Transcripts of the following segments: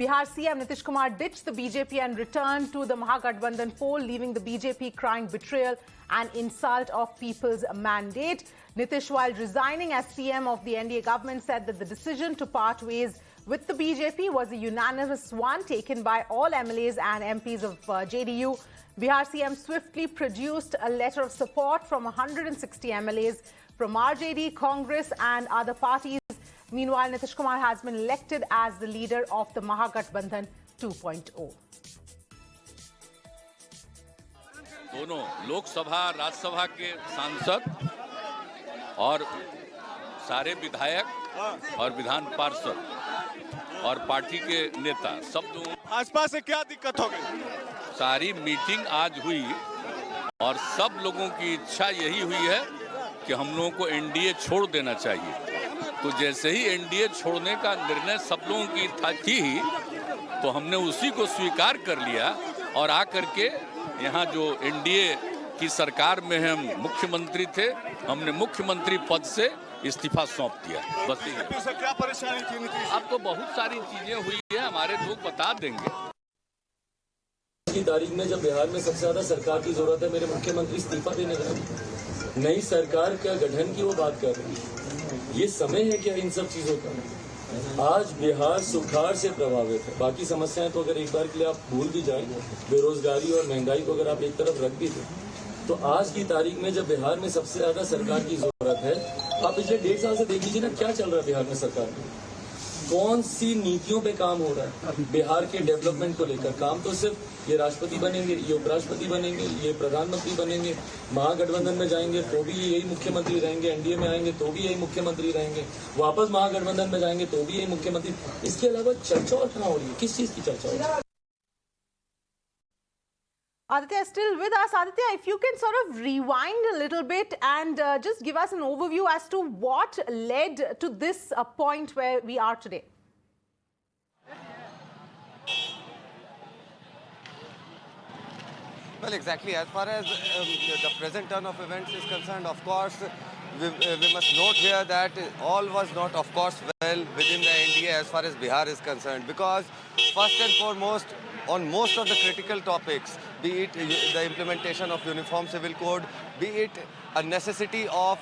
Bihar CM Nitish Kumar ditched the BJP and returned to the Mahagathbandhan fold, leaving the BJP crying betrayal and insult of people's mandate. Nitish, while resigning as CM of the NDA government, said that the decision to part ways with the BJP was a unanimous one taken by all MLAs and MPs of JDU. Bihar CM swiftly produced a letter of support from 160 MLAs from RJD, Congress and other parties. Meanwhile, Nitish Kumar has been elected as the leader of the Mahagathbandhan 2.0. दोनों लोकसभा राज्यसभा के सांसद और सारे विधायक और विधान पार्षद और पार्टी के नेता सब लोग आसपास से क्या दिक्कत हो गई? सारी मीटिंग आज हुई और सब लोगों की इच्छा यही हुई है कि हम लोगों को एनडीए छोड़ देना चाहिए। तो जैसे ही एनडीए छोड़ने का निर्णय सब लोगों की थी ही, तो हमने उसी को स्वीकार कर लिया और आकर के यहाँ जो एनडीए की सरकार में हम मुख्यमंत्री थे, हमने मुख्यमंत्री पद से इस्तीफा सौंप दिया। बस सर, क्या परेशानी थी? अब तो बहुत सारी चीजें हुई है, हमारे लोग बता देंगे। की तारीख में जब बिहार में सबसे ज्यादा सरकार की जरूरत है, मेरे मुख्यमंत्री इस्तीफा देने लगे। नई सरकार का गठन की वो बात कर रहे हैं। ये समय है क्या इन सब चीजों का? आज बिहार सुखाड़ से प्रभावित है। बाकी समस्याएं तो अगर एक बार के लिए आप भूल भी जाएं, बेरोजगारी और महंगाई को अगर आप एक तरफ रख भी दें, तो आज की तारीख में जब बिहार में सबसे ज्यादा सरकार की जरूरत है, आप पिछले 1.5 साल से देख लीजिए ना, क्या चल रहा है बिहार में सरकार में, कौन सी नीतियों पे काम हो रहा है बिहार के डेवलपमेंट को लेकर। काम तो सिर्फ ये राष्ट्रपति बनेंगे, ये उपराष्ट्रपति बनेंगे, ये प्रधानमंत्री बनेंगे, महागठबंधन में जाएंगे तो भी यही मुख्यमंत्री रहेंगे, एनडीए में आएंगे तो भी यही मुख्यमंत्री रहेंगे, वापस महागठबंधन में जाएंगे तो भी यही मुख्यमंत्री। इसके अलावा चर्चा और कहाँ हो रही है? किस चीज की चर्चा हो रही है? Aditya is still with us. Aditya, if you can sort of rewind a little bit and just give us an overview as to what led to this point where we are today. Well, exactly. As far as the present turn of events is concerned, of course, we must note here that all was not, of course, well within the NDA as far as Bihar is concerned. Because first and foremost, on most of the critical topics, be it the implementation of Uniform Civil Code, be it a necessity of,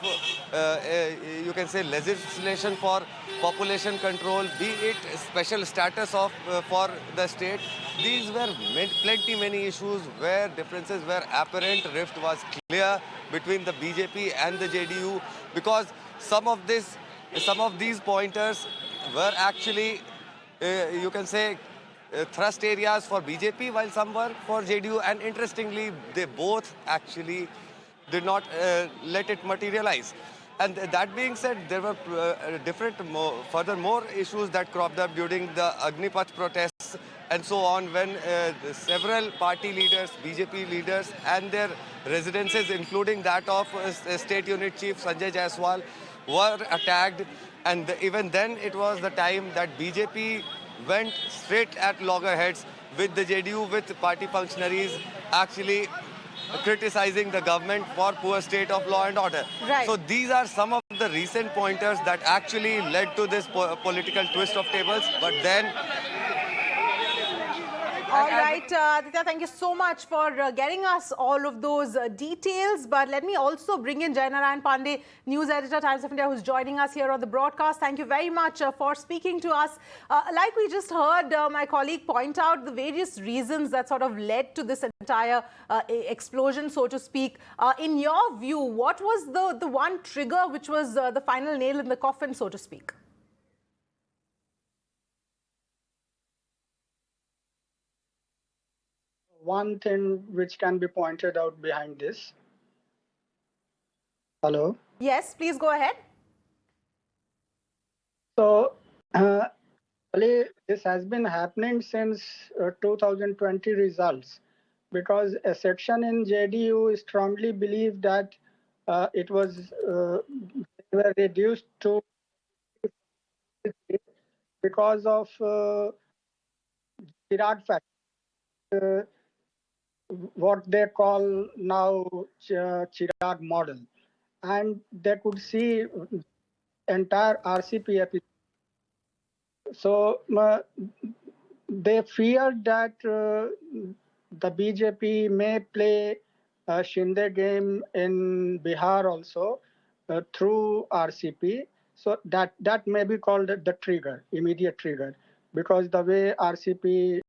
you can say, legislation for population control, be it special status of for the state, these were many issues where differences were apparent, rift was clear between the BJP and the JDU, because some of these pointers were actually, you can say, thrust areas for BJP, while some were for JDU, and interestingly, they both actually did not let it materialize. And that being said, there were furthermore issues that cropped up during the Agnipath protests and so on, when several party leaders, BJP leaders, and their residences, including that of State Unit Chief Sanjay Jaiswal, were attacked. And even then, it was the time that BJP went straight at loggerheads with the JDU, with party functionaries actually criticizing the government for poor state of law and order. Right. So these are some of the recent pointers that actually led to this political twist of tables. But then... All right, Aditya, thank you so much for getting us all of those details. But let me also bring in Jainarayan Pandey, news editor, Times of India, who's joining us here on the broadcast. Thank you very much for speaking to us. Like we just heard my colleague point out the various reasons that sort of led to this entire explosion, so to speak. In your view, what was the one trigger which was the final nail in the coffin, so to speak? One thing which can be pointed out behind this. Hello? Yes, please go ahead. So, this has been happening since 2020 results, because a section in JDU strongly believed that it was they were reduced to because of Chirag factor. What they call now Chirag model, and they could see entire RCPF. So they feared that the BJP may play a Shinde game in Bihar also through RCP. So that may be called the trigger, immediate trigger, because the way RCP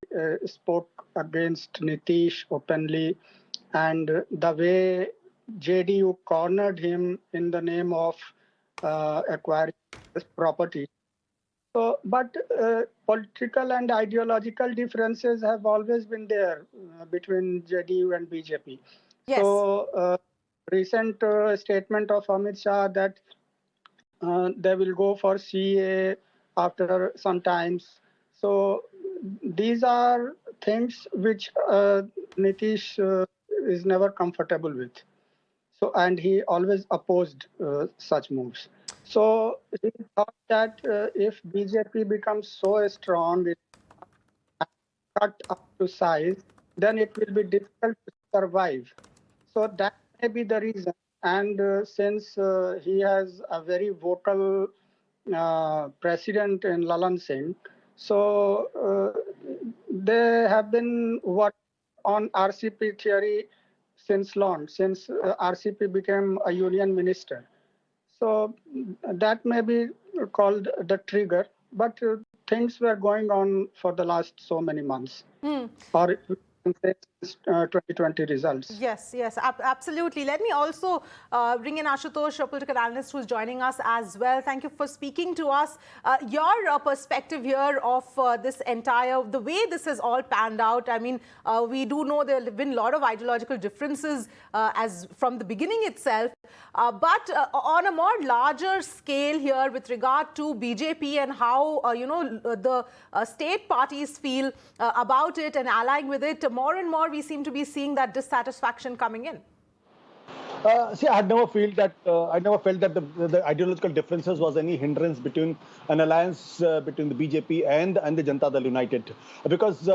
spoke against Nitish openly, and the way JDU cornered him in the name of acquiring this property. So, but political and ideological differences have always been there between JDU and BJP. Yes. So, recent statement of Amit Shah that they will go for CA after some times. So, these are things which Nitish is never comfortable with. So, and he always opposed such moves. So he thought that if BJP becomes so strong, it cut up to size, then it will be difficult to survive. So that may be the reason. And since he has a very vocal president in Lalan Singh, so they have been working on RCP theory since long, since RCP became a union minister. So that may be called the trigger, but things were going on for the last so many months, or you can say since 2020 results. Yes, yes, absolutely. Let me also bring in Ashutosh, a political analyst who's joining us as well. Thank you for speaking to us. Your perspective here of this entire, the way this has all panned out. I mean, we do know there have been a lot of ideological differences as from the beginning itself. But on a more larger scale here with regard to BJP and how, the state parties feel about it and allying with it, more and more we seem to be seeing that dissatisfaction coming in. See, I never felt that the ideological differences was any hindrance between an alliance between the BJP and the Janata Dal United, because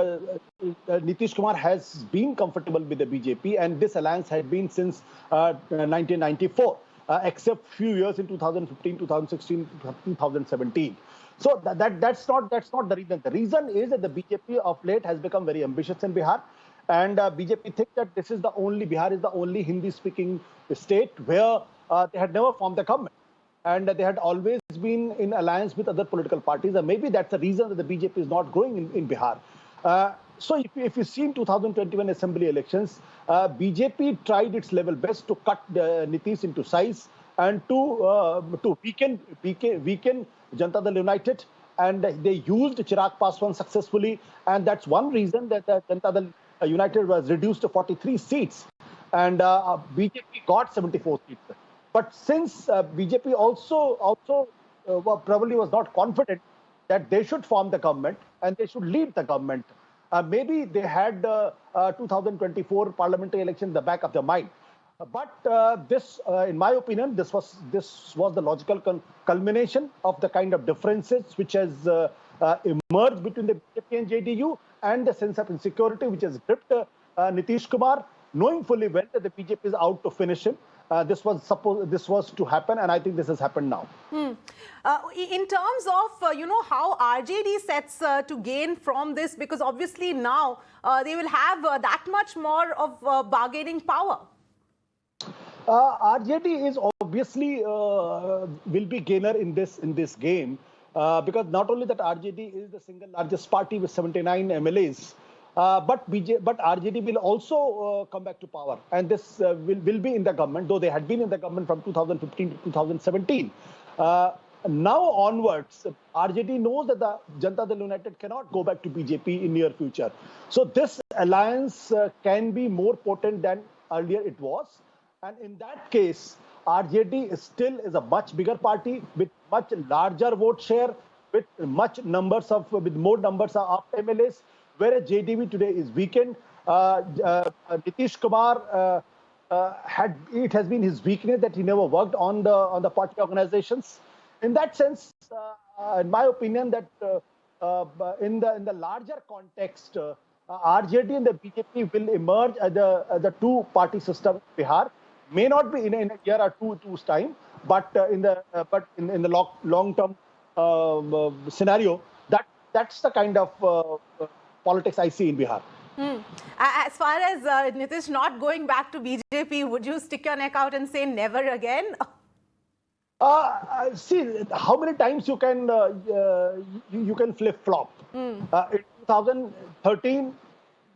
Nitish Kumar has been comfortable with the BJP, and this alliance had been since 1994, except few years in 2015, 2016, 2017. So that's not the reason. The reason is that the BJP of late has become very ambitious in Bihar. And BJP thinks that Bihar is the only Hindi-speaking state where they had never formed the government. And they had always been in alliance with other political parties. And maybe that's the reason that the BJP is not growing in Bihar. So if you see in 2021 assembly elections, BJP tried its level best to cut Nitish into size and to weaken Janata Dal United. And they used Chirag Paswan successfully. And that's one reason that Janata Dal United was reduced to 43 seats, and BJP got 74 seats. But since BJP also probably was not confident that they should form the government and they should lead the government, maybe they had the 2024 parliamentary election in the back of their mind. But this, in my opinion, this was the logical culmination of the kind of differences which has emerged between the BJP and JDU, and the sense of insecurity which has gripped Nitish Kumar, knowing fully well that the BJP is out to finish him. This was to happen, and I think this has happened now. In terms of how RJD sets to gain from this, because obviously now they will have that much more of bargaining power. RJD is obviously will be gainer in this game, because not only that RJD is the single largest party with 79 MLAs, but RJD will also come back to power, and this will be in the government, though they had been in the government from 2015 to 2017. Now onwards, RJD knows that the Janata Dal United cannot go back to BJP in near future. So this alliance can be more potent than earlier it was. And in that case, RJD still is a much bigger party with much larger vote share, with more numbers of MLAs, whereas JDV today is weakened. Nitish Kumar it has been his weakness that he never worked on the party organizations. In that sense, in my opinion, that in the larger context, RJD and the BJP will emerge as the two-party system in Bihar. May not be in a year or two's time, but in the long-term scenario, that That's the kind of politics I see in Bihar. As far as Nitish not going back to BJP, would you stick your neck out and say never again? See, how many times you can flip-flop. In 2013,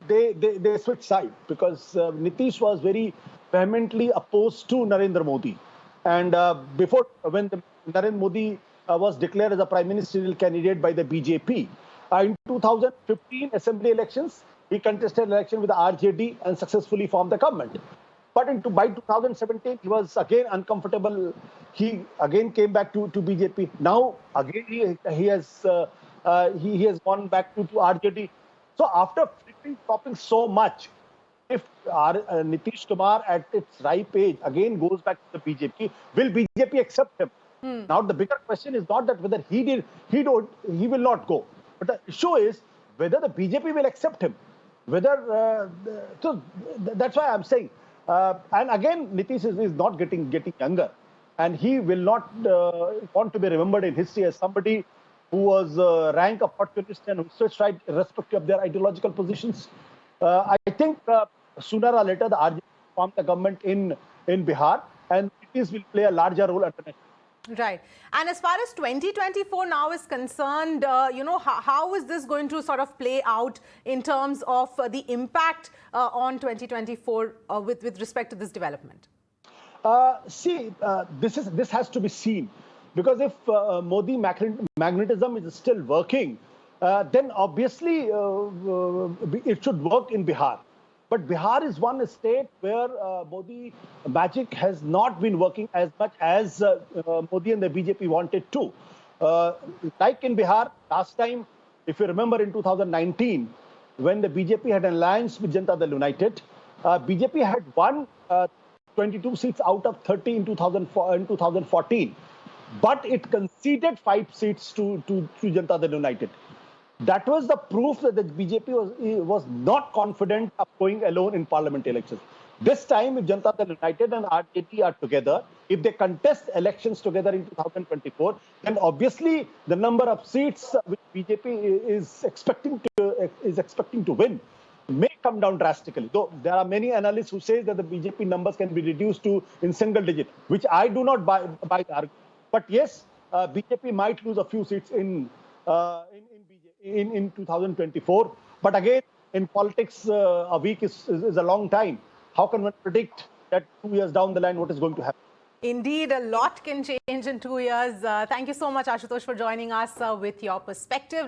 they switched side because Nitish was very vehemently opposed to Narendra Modi. And before, when Narendra Modi was declared as a prime ministerial candidate by the BJP, in 2015 assembly elections, he contested election with the RJD and successfully formed the government. But by 2017, he was again uncomfortable. He again came back to BJP. Now again he has gone back to RJD. So after flipping-flopping so much, if Nitish Kumar at its ripe age again goes back to the BJP, will BJP accept him? Now the bigger question is not that whether he will not go, but the issue is whether the BJP will accept him. Whether so that's why I'm saying. And again, Nitish is not getting younger, and he will not want to be remembered in history as somebody who was rank opportunist and who switched right irrespective of their ideological positions. I think sooner or later the RJD form the government in Bihar, and Nitish will play a larger role at the next. Right. And as far as 2024 now is concerned, how is this going to sort of play out in terms of the impact on 2024 with respect to this development? See, this has to be seen, because if Modi magnetism is still working, then obviously it should work in Bihar. But Bihar is one state where Modi magic has not been working as much as Modi and the BJP wanted to. Like in Bihar, last time, if you remember in 2019, when the BJP had an alliance with Janata Dal United, BJP had won 22 seats out of 30 in 2014. But it conceded 5 seats to Janata Dal United. That was the proof that the BJP was not confident of going alone in parliament elections. This time, if Janata Dal United and RJD are together, if they contest elections together in 2024, then obviously the number of seats which BJP is expecting to win may come down drastically. Though there are many analysts who say that the BJP numbers can be reduced to in single digit, which I do not buy the argument. But yes, BJP might lose a few seats in 2024. But again, in politics, a week is a long time. How can one predict that 2 years down the line what is going to happen? Indeed, a lot can change in 2 years. Thank you so much, Ashutosh, for joining us with your perspective.